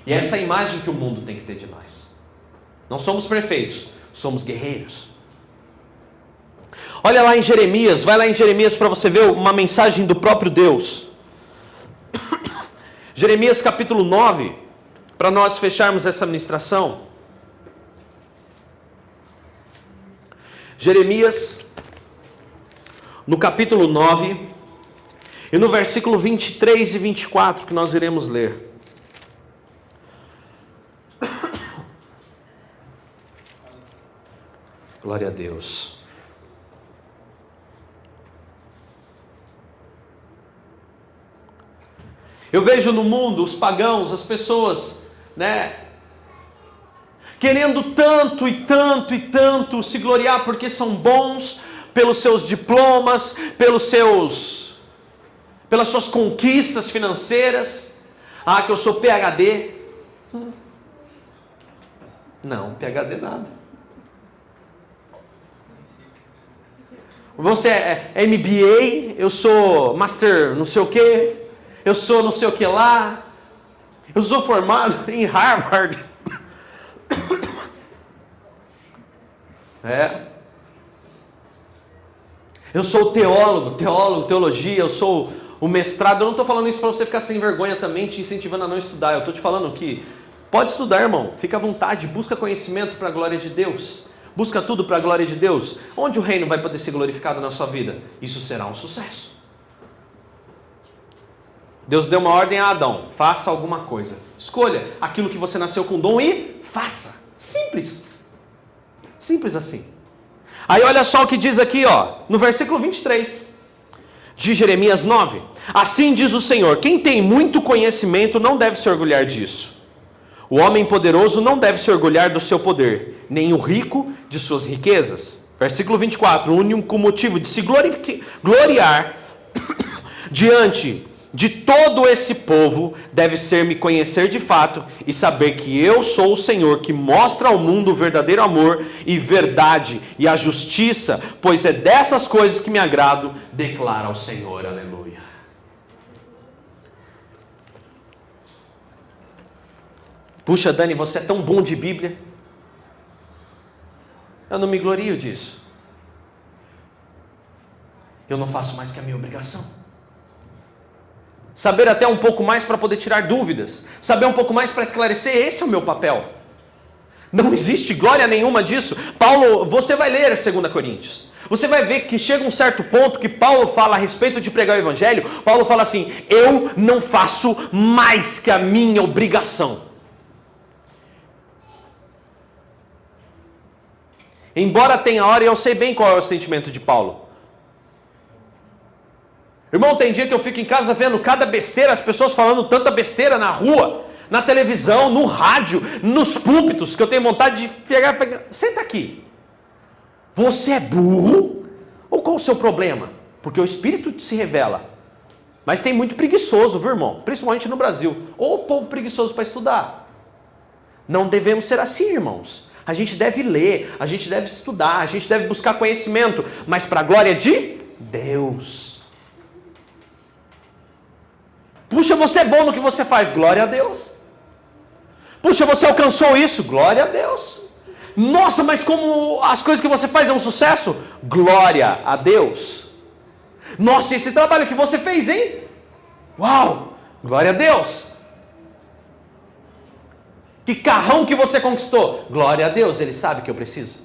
E é essa imagem que o mundo tem que ter de nós. Não somos perfeitos, somos guerreiros. Olha lá em Jeremias, vai lá em Jeremias para você ver uma mensagem do próprio Deus. Jeremias capítulo 9, para nós fecharmos essa ministração. Jeremias, no capítulo 9, e no versículo 23 e 24 que nós iremos ler. Glória a Deus. Eu vejo no mundo os pagãos, as pessoas, querendo tanto e tanto e tanto se gloriar porque são bons, pelos seus diplomas, pelas suas conquistas financeiras. Ah, que eu sou PhD. Não, PhD nada. Você é MBA, eu sou Master não sei o que, eu sou não sei o que lá, eu sou formado em Harvard. Eu sou teologia, eu sou o mestrado. Eu não estou falando isso para você ficar sem vergonha também, te incentivando a não estudar. Eu estou te falando que pode estudar, irmão, fica à vontade, busca conhecimento para a glória de Deus. Busca tudo para a glória de Deus. Onde o reino vai poder ser glorificado na sua vida? Isso será um sucesso. Deus deu uma ordem a Adão: faça alguma coisa. Escolha aquilo que você nasceu com dom e faça. Simples. Simples assim. Aí olha só o que diz aqui, no versículo 23 de Jeremias 9. Assim diz o Senhor: quem tem muito conhecimento não deve se orgulhar disso. O homem poderoso não deve se orgulhar do seu poder, nem o rico de suas riquezas. Versículo 24. O único motivo de se gloriar diante de todo esse povo deve ser me conhecer de fato e saber que eu sou o Senhor, que mostra ao mundo o verdadeiro amor e verdade e a justiça, pois é dessas coisas que me agrado, declara o Senhor. Aleluia. Puxa, Dani, você é tão bom de Bíblia. Eu não me glorio disso. Eu não faço mais que a minha obrigação. Saber até um pouco mais para poder tirar dúvidas. Saber um pouco mais para esclarecer, esse é o meu papel. Não existe glória nenhuma disso. Paulo, você vai ler 2 Coríntios. Você vai ver que chega um certo ponto que Paulo fala a respeito de pregar o Evangelho. Paulo fala assim, eu não faço mais que a minha obrigação. Embora tenha hora, e eu sei bem qual é o sentimento de Paulo. Irmão, tem dia que eu fico em casa vendo cada besteira, as pessoas falando tanta besteira na rua, na televisão, no rádio, nos púlpitos, que eu tenho vontade de pegar. Senta aqui. Você é burro? Ou qual o seu problema? Porque o Espírito se revela. Mas tem muito preguiçoso, viu, irmão? Principalmente no Brasil. Ou o povo preguiçoso para estudar. Não devemos ser assim, irmãos. A gente deve ler, a gente deve estudar, a gente deve buscar conhecimento, mas para a glória de Deus. Puxa, você é bom no que você faz, glória a Deus. Puxa, você alcançou isso, glória a Deus. Nossa, mas como as coisas que você faz é um sucesso, glória a Deus. Nossa, esse trabalho que você fez, hein? Uau, glória a Deus. Que carrão que você conquistou, glória a Deus, Ele sabe que eu preciso.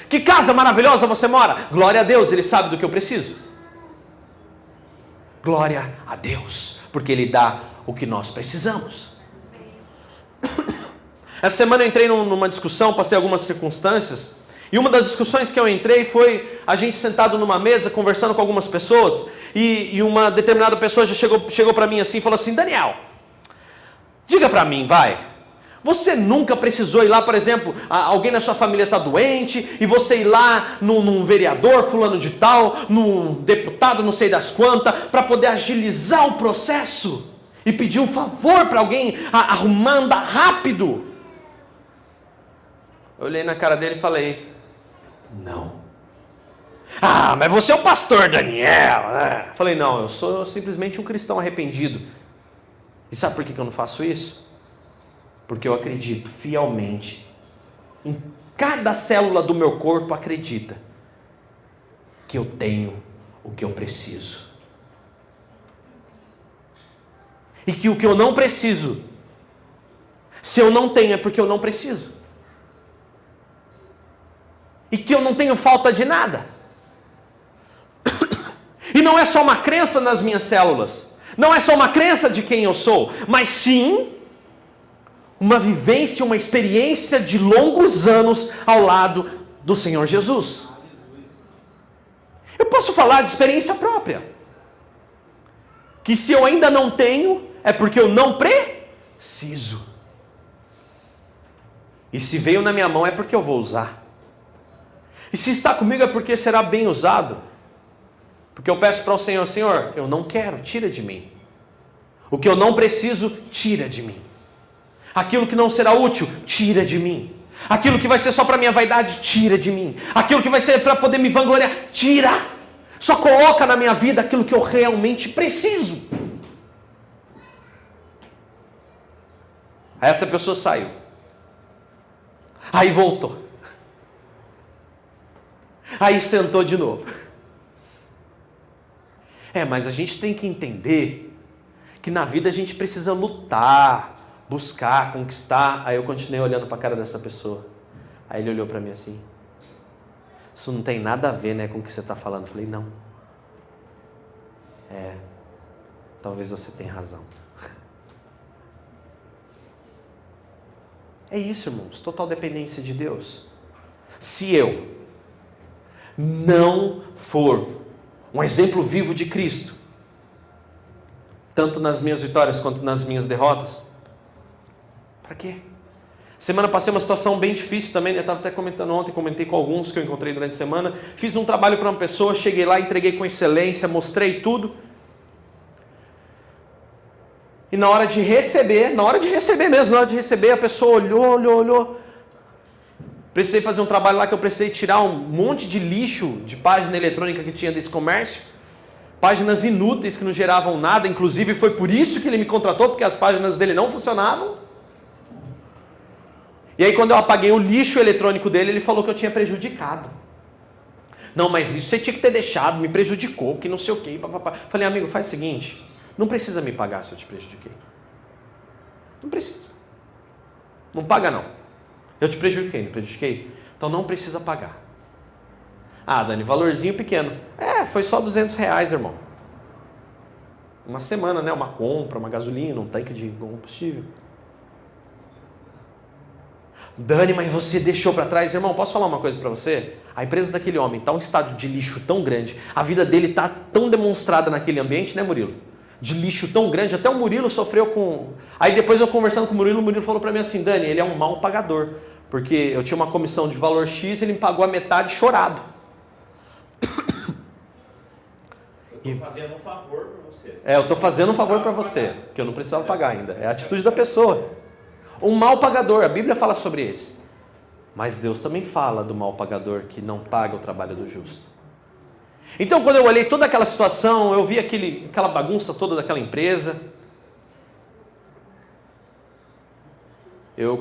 Que casa maravilhosa você mora, glória a Deus, Ele sabe do que eu preciso. Glória a Deus, porque Ele dá o que nós precisamos. Essa semana eu entrei numa discussão, passei algumas circunstâncias, e uma das discussões que eu entrei foi a gente sentado numa mesa, conversando com algumas pessoas, e uma determinada pessoa já chegou para mim assim e falou assim, Daniel, diga para mim, vai. Você nunca precisou ir lá, por exemplo, alguém na sua família está doente, e você ir lá num vereador fulano de tal, num deputado não sei das quantas, para poder agilizar o processo e pedir um favor para alguém arrumar, andar rápido? Eu olhei na cara dele e falei, não. Ah, mas você é o pastor Daniel, né? Falei, não, eu sou simplesmente um cristão arrependido. E sabe por que eu não faço isso? Porque eu acredito fielmente, em cada célula do meu corpo acredita, que eu tenho o que eu preciso. E que o que eu não preciso, se eu não tenho é porque eu não preciso. E que eu não tenho falta de nada. E não é só uma crença nas minhas células, não é só uma crença de quem eu sou, mas sim uma vivência, uma experiência de longos anos ao lado do Senhor Jesus. Eu posso falar de experiência própria. Que se eu ainda não tenho, é porque eu não preciso. E se veio na minha mão, é porque eu vou usar. E se está comigo, é porque será bem usado. Porque eu peço para o Senhor, Senhor, eu não quero, tira de mim. O que eu não preciso, tira de mim. Aquilo que não será útil, tira de mim. Aquilo que vai ser só para minha vaidade, tira de mim. Aquilo que vai ser para poder me vangloriar, tira. Só coloca na minha vida aquilo que eu realmente preciso. Aí essa pessoa saiu. Aí voltou. Aí sentou de novo. Mas a gente tem que entender que na vida a gente precisa lutar, buscar, conquistar. Aí eu continuei olhando para a cara dessa pessoa. Aí ele olhou para mim assim, isso não tem nada a ver, né, com o que você está falando. Eu falei, não. Talvez você tenha razão. É isso, irmãos, total dependência de Deus. Se eu não for um exemplo vivo de Cristo, tanto nas minhas vitórias quanto nas minhas derrotas, para quê? Semana passei uma situação bem difícil também, eu estava até comentando ontem, comentei com alguns que eu encontrei durante a semana, fiz um trabalho para uma pessoa, cheguei lá, entreguei com excelência, mostrei tudo, E na hora de receber mesmo, na hora de receber, a pessoa olhou. Precisei fazer um trabalho lá que eu precisei tirar um monte de lixo de página eletrônica que tinha desse comércio. Páginas inúteis que não geravam nada, inclusive foi por isso que ele me contratou, porque as páginas dele não funcionavam. E aí quando eu apaguei o lixo eletrônico dele, ele falou que eu tinha prejudicado. Não, mas isso você tinha que ter deixado, me prejudicou, que não sei o quê. Falei, amigo, faz o seguinte, não precisa me pagar se eu te prejudiquei. Não precisa. Não paga não. Eu te prejudiquei, não prejudiquei? Então não precisa pagar. Ah, Dani, valorzinho pequeno. Foi só R$200, irmão. Uma semana, né? Uma compra, uma gasolina, um tanque de combustível. Dani, mas você deixou para trás? Irmão, posso falar uma coisa para você? A empresa daquele homem está em um estado de lixo tão grande, a vida dele está tão demonstrada naquele ambiente, né, Murilo? De lixo tão grande, até o Murilo sofreu com... Aí depois eu conversando com o Murilo falou para mim assim, Dani, ele é um mau pagador, porque eu tinha uma comissão de valor X, ele me pagou a metade chorado. Eu estou fazendo um favor para você. Eu estou fazendo um favor para você, que eu não precisava pagar ainda. É a atitude da pessoa. Um mau pagador, a Bíblia fala sobre esse. Mas Deus também fala do mau pagador que não paga o trabalho do justo. Então, quando eu olhei toda aquela situação, eu vi aquela bagunça toda daquela empresa.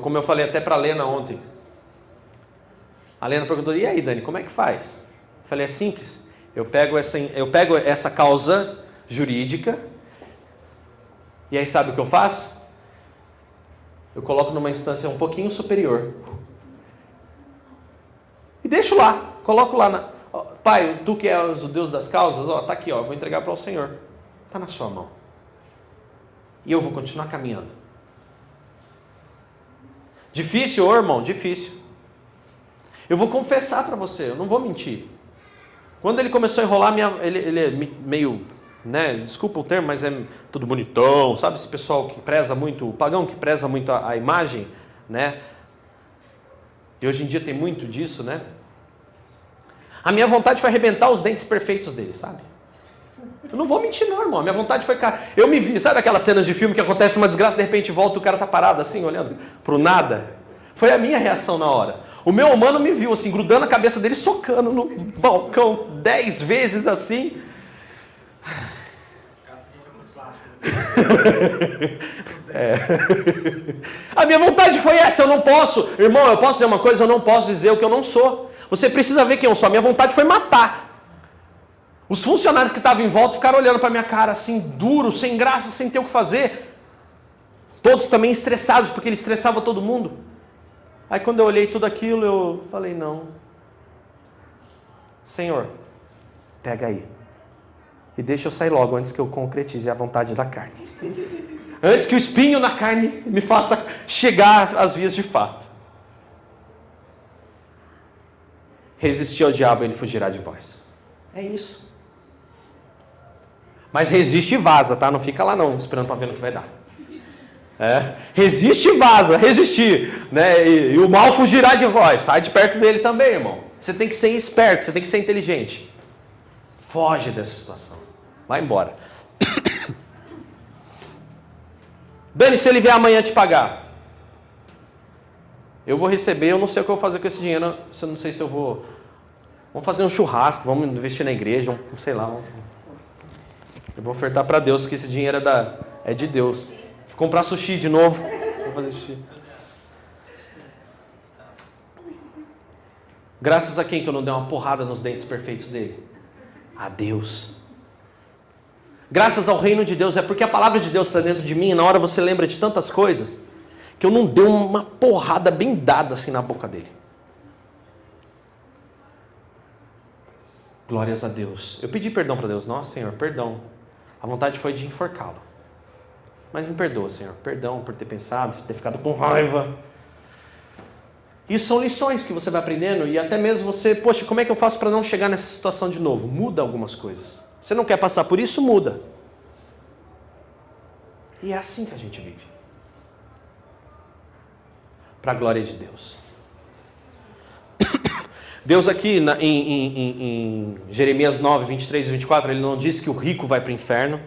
Como eu falei até para a Lena ontem. A Lena perguntou, e aí, Dani, como é que faz? Eu falei, é simples. Eu pego essa causa jurídica, e aí sabe o que eu faço? Eu coloco numa instância um pouquinho superior. E deixo lá, coloco lá. Pai, tu que és o Deus das causas, tá aqui, vou entregar para o Senhor. Está na sua mão. E eu vou continuar caminhando. Difícil, irmão? Difícil. Eu vou confessar para você, eu não vou mentir. Quando ele começou a enrolar, ele é meio, né, desculpa o termo, mas é tudo bonitão, sabe esse pessoal que preza muito, o pagão que preza muito a imagem, né? E hoje em dia tem muito disso, né? A minha vontade foi arrebentar os dentes perfeitos dele, sabe? Eu não vou mentir não, irmão, a minha vontade foi... Eu me vi, sabe aquelas cenas de filme que acontece uma desgraça, de repente volta e o cara tá parado assim, olhando pro nada? Foi a minha reação na hora. O meu humano me viu assim, grudando a cabeça dele, socando no balcão 10 vezes assim. A minha vontade foi essa, eu não posso. Irmão, eu posso dizer uma coisa, eu não posso dizer o que eu não sou. Você precisa ver quem eu sou. A minha vontade foi matar. Os funcionários que estavam em volta ficaram olhando para minha cara assim, duro, sem graça, sem ter o que fazer. Todos também estressados, porque ele estressava todo mundo. Aí quando eu olhei tudo aquilo, eu falei, não. Senhor, pega aí. E deixa eu sair logo, antes que eu concretize a vontade da carne. Antes que o espinho na carne me faça chegar às vias de fato. Resistir ao diabo, ele fugirá de vós. É isso. Mas resiste e vaza, tá? Não fica lá não, esperando para ver no que vai dar. Resiste e vaza, resistir, né? E o mal fugirá de vós. Sai de perto dele também, irmão. Você tem que ser esperto, você tem que ser inteligente. Foge dessa situação. Vai embora. Dani, se ele vier amanhã te pagar, eu vou receber, eu não sei o que eu vou fazer com esse dinheiro. Eu não sei se eu vou... Vamos fazer um churrasco, vamos investir na igreja, sei lá. Eu vou ofertar para Deus que esse dinheiro é de Deus. Vou comprar sushi de novo. Vou fazer sushi. Graças a quem que eu não dei uma porrada nos dentes perfeitos dele? A Deus. Graças ao reino de Deus, é porque a palavra de Deus está dentro de mim e na hora você lembra de tantas coisas que eu não dei uma porrada bem dada assim na boca dele. Glórias a Deus. Eu pedi perdão para Deus. Nossa, Senhor, perdão. A vontade foi de enforcá-lo. Mas me perdoa, Senhor. Perdão por ter pensado, por ter ficado com raiva. Isso são lições que você vai aprendendo e até mesmo você, poxa, como é que eu faço para não chegar nessa situação de novo? Muda algumas coisas. Você não quer passar por isso? Muda. E é assim que a gente vive. Para a glória de Deus. Deus aqui em Jeremias 9, 23 e 24, ele não diz que o rico vai para o inferno.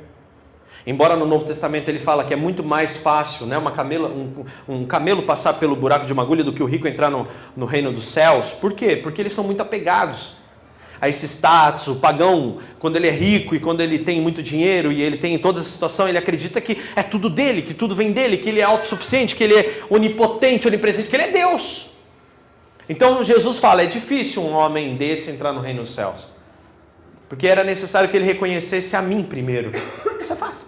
Embora no Novo Testamento ele fala que é muito mais fácil, né, um camelo passar pelo buraco de uma agulha do que o rico entrar no reino dos céus. Por quê? Porque eles são muito apegados a esse status. O pagão, quando ele é rico e quando ele tem muito dinheiro e ele tem toda essa situação, ele acredita que é tudo dele, que tudo vem dele, que ele é autossuficiente, que ele é onipotente, onipresente, que ele é Deus. Então Jesus fala, é difícil um homem desse entrar no reino dos céus. Porque era necessário que ele reconhecesse a mim primeiro. Isso é fato.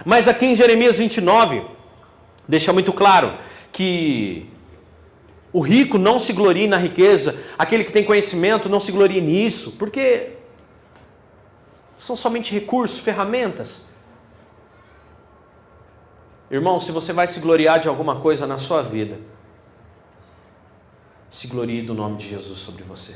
Mas aqui em Jeremias 29, deixa muito claro que o rico não se glorie na riqueza, aquele que tem conhecimento não se glorie nisso, porque são somente recursos, ferramentas. Irmão, se você vai se gloriar de alguma coisa na sua vida, se glorie do nome de Jesus sobre você.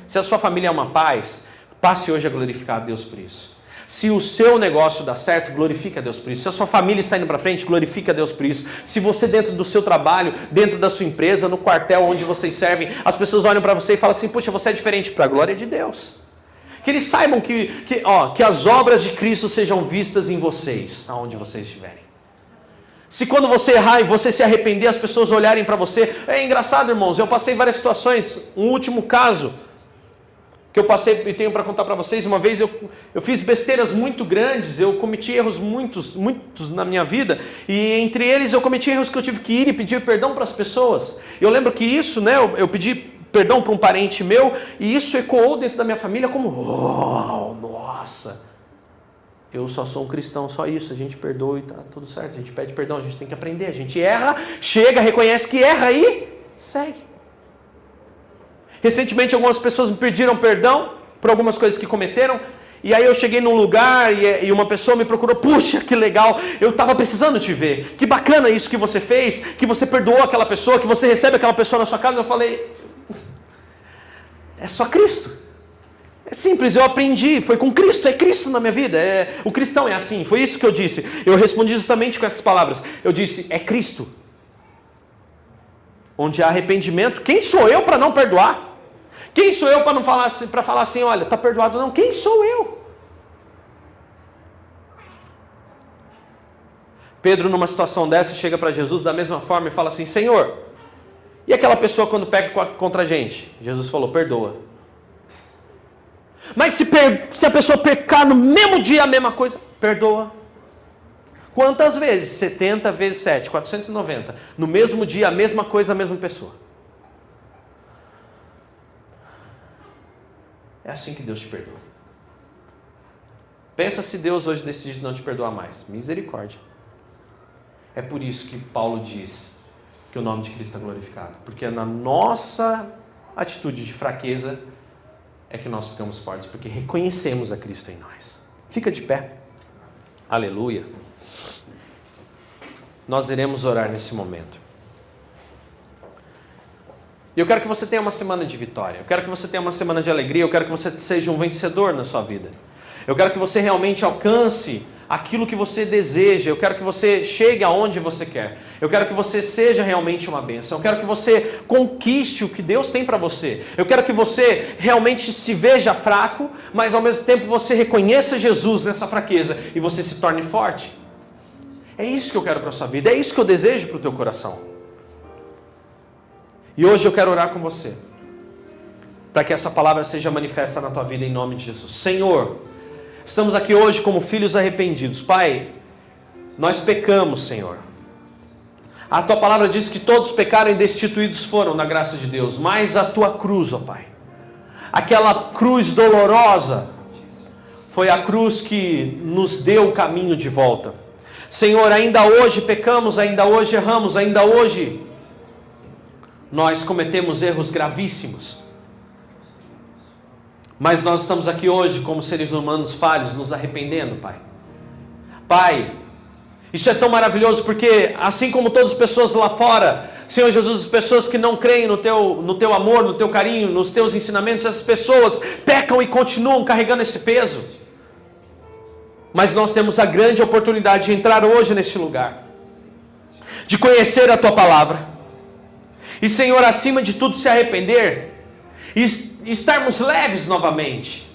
Se a sua família é uma paz, passe hoje a glorificar a Deus por isso. Se o seu negócio dá certo, glorifique a Deus por isso. Se a sua família está indo para frente, glorifique a Deus por isso. Se você dentro do seu trabalho, dentro da sua empresa, no quartel onde vocês servem, as pessoas olham para você e falam assim, puxa, você é diferente, para a glória de Deus. Que eles saibam que as obras de Cristo sejam vistas em vocês, aonde vocês estiverem. Se quando você errar e você se arrepender, as pessoas olharem para você... É engraçado, irmãos, eu passei várias situações. Um último caso que eu passei e tenho para contar para vocês. Uma vez eu fiz besteiras muito grandes, eu cometi erros muitos na minha vida, e entre eles eu cometi erros que eu tive que ir e pedir perdão para as pessoas. Eu lembro que isso, né, eu pedi perdão para um parente meu, e isso ecoou dentro da minha família como, oh, nossa, eu só sou um cristão, só isso, a gente perdoa e tá tudo certo, a gente pede perdão, a gente tem que aprender, a gente erra, chega, reconhece que erra e segue. Recentemente algumas pessoas me pediram perdão por algumas coisas que cometeram, e aí eu cheguei num lugar e uma pessoa me procurou, puxa, que legal, eu estava precisando te ver, que bacana isso que você fez, que você perdoou aquela pessoa, que você recebe aquela pessoa na sua casa. Eu falei, é só Cristo. É simples, eu aprendi, foi com Cristo, é Cristo na minha vida, o cristão é assim, foi isso que eu disse. Eu respondi justamente com essas palavras, eu disse, é Cristo. Onde há arrependimento, quem sou eu para não perdoar? Quem sou eu para não falar assim, para falar assim, olha, está perdoado? Não, quem sou eu? Pedro, numa situação dessa, chega para Jesus da mesma forma e fala assim, Senhor, e aquela pessoa quando pega contra a gente? Jesus falou, perdoa. Mas se a pessoa pecar no mesmo dia a mesma coisa, perdoa. Quantas vezes? 70 vezes 7, 490. No mesmo dia, a mesma coisa, a mesma pessoa. É assim que Deus te perdoa. Pensa se Deus hoje decide não te perdoar mais. Misericórdia. É por isso que Paulo diz que o nome de Cristo é glorificado. Porque é na nossa atitude de fraqueza é que nós ficamos fortes. Porque reconhecemos a Cristo em nós. Fica de pé. Aleluia. Nós iremos orar nesse momento. E eu quero que você tenha uma semana de vitória. Eu quero que você tenha uma semana de alegria. Eu quero que você seja um vencedor na sua vida. Eu quero que você realmente alcance aquilo que você deseja. Eu quero que você chegue aonde você quer. Eu quero que você seja realmente uma bênção. Eu quero que você conquiste o que Deus tem para você. Eu quero que você realmente se veja fraco, mas ao mesmo tempo você reconheça Jesus nessa fraqueza e você se torne forte. É isso que eu quero para a sua vida. É isso que eu desejo para o teu coração. E hoje eu quero orar com você, para que essa palavra seja manifesta na tua vida em nome de Jesus. Senhor, estamos aqui hoje como filhos arrependidos. Pai, nós pecamos, Senhor. A tua palavra diz que todos pecaram e destituídos foram da graça de Deus. Mas a tua cruz, ó Pai, aquela cruz dolorosa, foi a cruz que nos deu o caminho de volta. Senhor, ainda hoje pecamos, ainda hoje erramos, ainda hoje nós cometemos erros gravíssimos. Mas nós estamos aqui hoje como seres humanos falhos, nos arrependendo, Pai. Pai, isso é tão maravilhoso porque assim como todas as pessoas lá fora, Senhor Jesus, as pessoas que não creem no teu amor, no teu carinho, nos teus ensinamentos, essas pessoas pecam e continuam carregando esse peso. Mas nós temos a grande oportunidade de entrar hoje neste lugar, de conhecer a tua palavra. E Senhor, acima de tudo, se arrepender e estarmos leves novamente.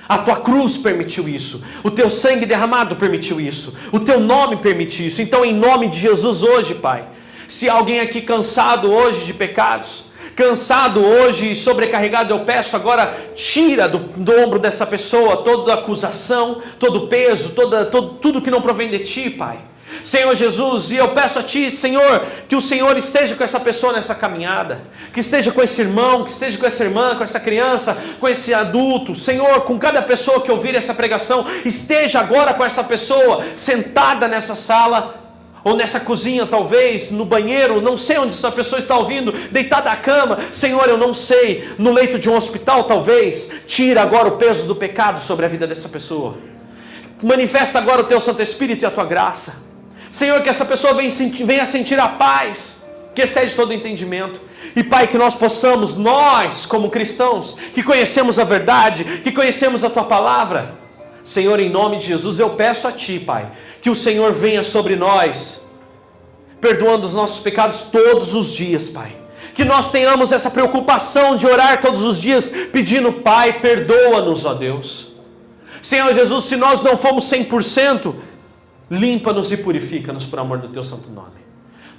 A tua cruz permitiu isso, o teu sangue derramado permitiu isso, o teu nome permitiu isso. Então, em nome de Jesus hoje, Pai, se há alguém aqui cansado hoje de pecados, cansado hoje e sobrecarregado, eu peço agora, tira do ombro dessa pessoa toda acusação, todo peso, tudo que não provém de Ti, Pai. Senhor Jesus, e eu peço a Ti, Senhor, que o Senhor esteja com essa pessoa nessa caminhada, que esteja com esse irmão, que esteja com essa irmã, com essa criança, com esse adulto, Senhor, com cada pessoa que ouvir essa pregação, esteja agora com essa pessoa, sentada nessa sala, ou nessa cozinha talvez, no banheiro, não sei onde essa pessoa está ouvindo, deitada na cama, Senhor, eu não sei, no leito de um hospital talvez, tira agora o peso do pecado sobre a vida dessa pessoa, manifesta agora o Teu Santo Espírito e a Tua graça, Senhor, que essa pessoa venha sentir a paz, que excede todo entendimento, e Pai, que nós possamos, nós como cristãos, que conhecemos a verdade, que conhecemos a Tua Palavra, Senhor, em nome de Jesus, eu peço a Ti, Pai, que o Senhor venha sobre nós, perdoando os nossos pecados todos os dias, Pai, que nós tenhamos essa preocupação de orar todos os dias, pedindo, Pai, perdoa-nos, ó Deus, Senhor Jesus, se nós não fomos 100%, limpa-nos e purifica-nos por amor do Teu santo nome.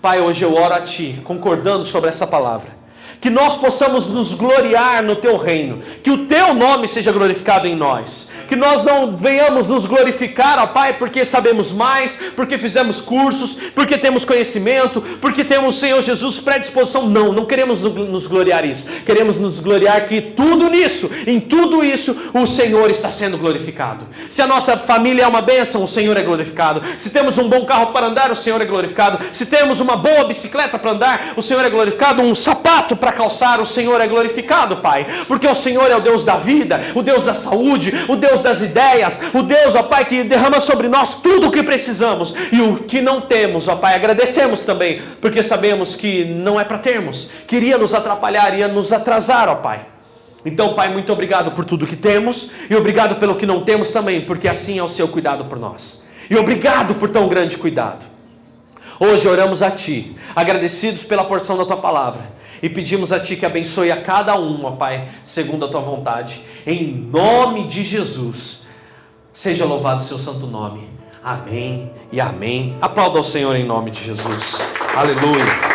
Pai, hoje eu oro a Ti, concordando sobre essa palavra, que nós possamos nos gloriar no Teu reino, que o Teu nome seja glorificado em nós, que nós não venhamos nos glorificar, ó Pai, porque sabemos mais, porque fizemos cursos, porque temos conhecimento, porque temos, Senhor Jesus, predisposição. Não queremos nos gloriar isso, queremos nos gloriar que tudo nisso, em tudo isso, o Senhor está sendo glorificado. Se a nossa família é uma bênção, o Senhor é glorificado. Se temos um bom carro para andar, o Senhor é glorificado. Se temos uma boa bicicleta para andar, o Senhor é glorificado. Um sapato para calçar, o Senhor é glorificado, Pai, porque o Senhor é o Deus da vida, o Deus da saúde, o Deus das ideias, o Deus, ó Pai, que derrama sobre nós tudo o que precisamos, e o que não temos, ó Pai, agradecemos também, porque sabemos que não é para termos, que iria nos atrapalhar, iria nos atrasar, ó Pai. Então, Pai, muito obrigado por tudo que temos, e obrigado pelo que não temos também, porque assim é o Seu cuidado por nós, e obrigado por tão grande cuidado. Hoje oramos a Ti, agradecidos pela porção da Tua palavra, e pedimos a Ti que abençoe a cada um, ó Pai, segundo a Tua vontade, em nome de Jesus. Seja louvado o Seu santo nome. Amém e amém. Aplauda ao Senhor em nome de Jesus. Aleluia.